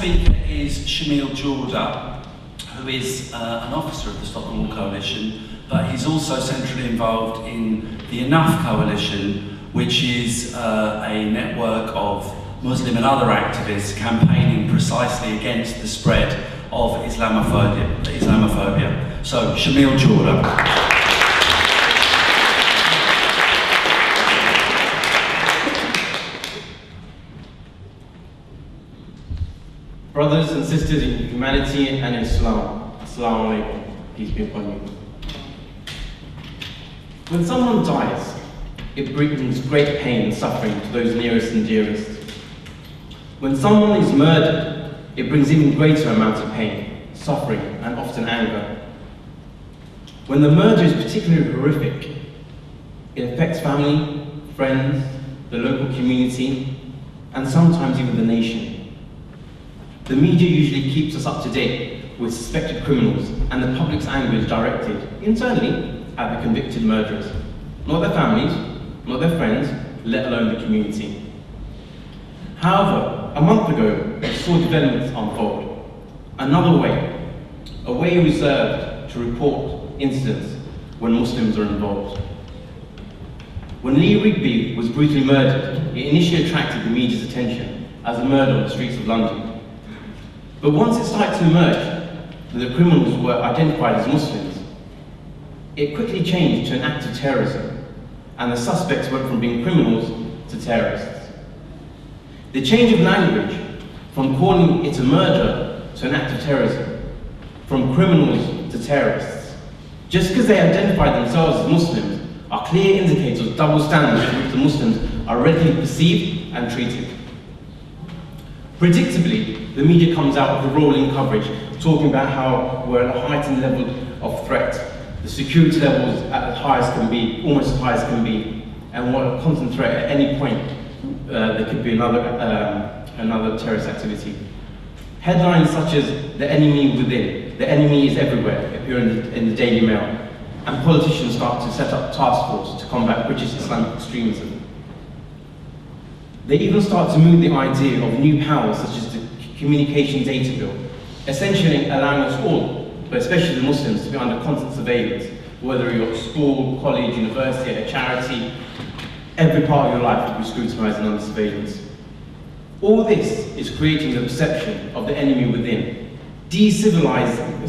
speaker is Shamiul Joarder, who is an officer of the Stop the War Coalition, but he's also centrally involved in the Enough Coalition, which is a network of Muslim and other activists campaigning precisely against the spread of Islamophobia. So, Shamiul Joarder. Brothers and sisters in humanity and Islam, Assalamu alaikum, peace be upon you. When someone dies, it brings great pain and suffering to those nearest and dearest. When someone is murdered, it brings even greater amounts of pain, suffering, and often anger. When the murder is particularly horrific, it affects family, friends, the local community, and sometimes even the nation. The media usually keeps us up to date with suspected criminals, and the public's anger is directed internally at the convicted murderers, not their families, not their friends, let alone the community. However, a month ago, we saw developments unfold. Another way, a way reserved to report incidents when Muslims are involved. When Lee Rigby was brutally murdered, it initially attracted the media's attention as a murder on the streets of London. But once it started to emerge that the criminals were identified as Muslims, it quickly changed to an act of terrorism, and the suspects went from being criminals to terrorists. The change of language from calling it a murder to an act of terrorism, from criminals to terrorists, just because they identify themselves as Muslims, are clear indicators of double standards in which the Muslims are regularly perceived and treated. Predictably, the media comes out with a rolling coverage, talking about how we're at a heightened level of threat. The security levels at the highest can be, almost as high as can be, and what a constant threat at any point there could be another terrorist activity. Headlines such as "the enemy within," "the enemy is everywhere," appear in the Daily Mail, and politicians start to set up task forces to combat British Islamic extremism. They even start to move the idea of new powers such as the Communication Data Bill, essentially allowing us all, but especially the Muslims, to be under constant surveillance, whether you're at school, college, university, at a charity. Every part of your life will be scrutinized and under surveillance. All this is creating the perception of the enemy within, de-civilizing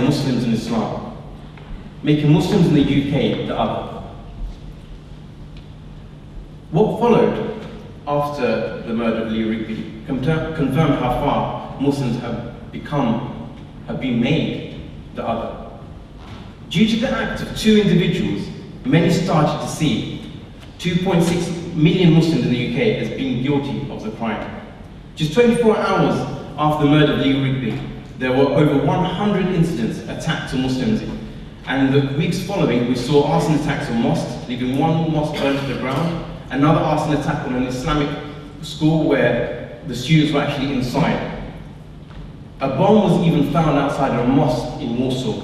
Muslims and Islam, making Muslims in the UK the other. What followed after the murder of Lee Rigby confirmed how far Muslims have been made the other. Due to the act of two individuals, many started to see 2.6 million Muslims in the UK as being guilty of the crime. Just 24 hours after the murder of Lee Rigby, there were over 100 incidents attacks on Muslims, and in the weeks following, we saw arson attacks on mosques, leaving one mosque burned to the ground, another arson attack on an Islamic school where the students were actually inside. A bomb was even found outside of a mosque in Warsaw.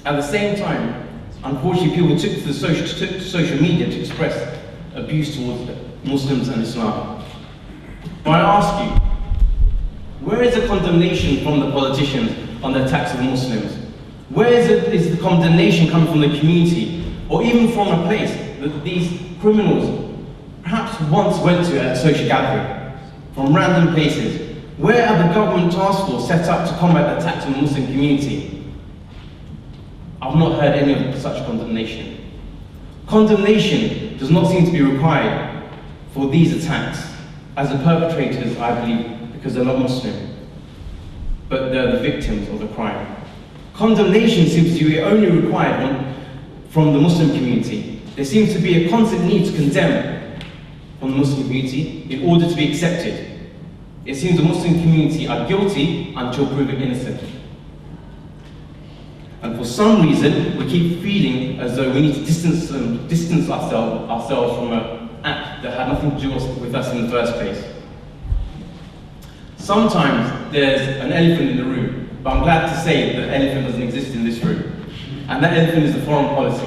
At the same time, unfortunately, people took to social media to express abuse towards Muslims and Islam. But I ask you, where is the condemnation from the politicians on the attacks of Muslims? Where is the condemnation coming from the community, or even from a place that these criminals perhaps once went to at a social gathering, from random places? Where are the government task force set up to combat the attacks on the Muslim community? I've not heard any of such condemnation. Condemnation does not seem to be required for these attacks, as the perpetrators, I believe, because they're not Muslim, but they're the victims of the crime. Condemnation seems to be only required from the Muslim community. There seems to be a constant need to condemn from the Muslim community in order to be accepted. It seems the Muslim community are guilty until proven innocent. And for some reason, we keep feeling as though we need to distance ourselves from an act that had nothing to do with us in the first place. Sometimes there's an elephant in the room, but I'm glad to say that the elephant doesn't exist in this room. And that elephant is the foreign policy.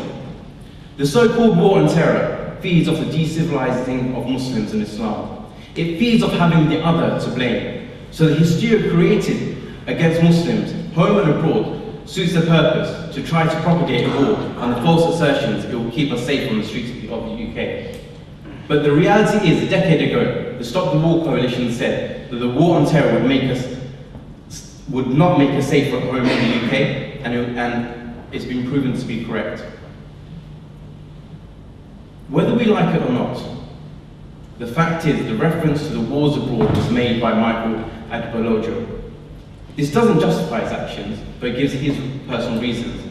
The so-called war on terror feeds off the de-civilizing of Muslims and Islam. It feeds off having the other to blame. So the hysteria created against Muslims, home and abroad, suits the purpose to try to propagate war and the false assertions it will keep us safe on the streets of the UK. But the reality is, a decade ago, the Stop the War Coalition said that the war on terror would not make us safer at home in the UK, and it's been proven to be correct. Whether we like it or not, the fact is the reference to the wars abroad was made by Michael Adbolojo. This doesn't justify his actions, but it gives his personal reasons.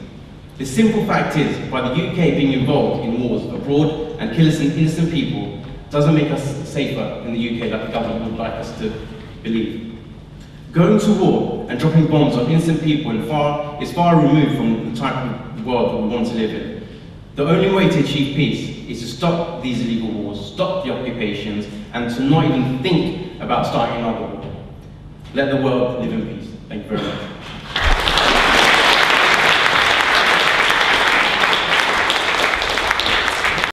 The simple fact is, by the UK being involved in wars abroad and killing innocent people, doesn't make us safer in the UK like the government would like us to believe. Going to war and dropping bombs on innocent people is far removed from the type of world that we want to live in. The only way to achieve peace is to stop these illegal wars, stop the occupations, and to not even think about starting another war. Let the world live in peace. Thank you very much.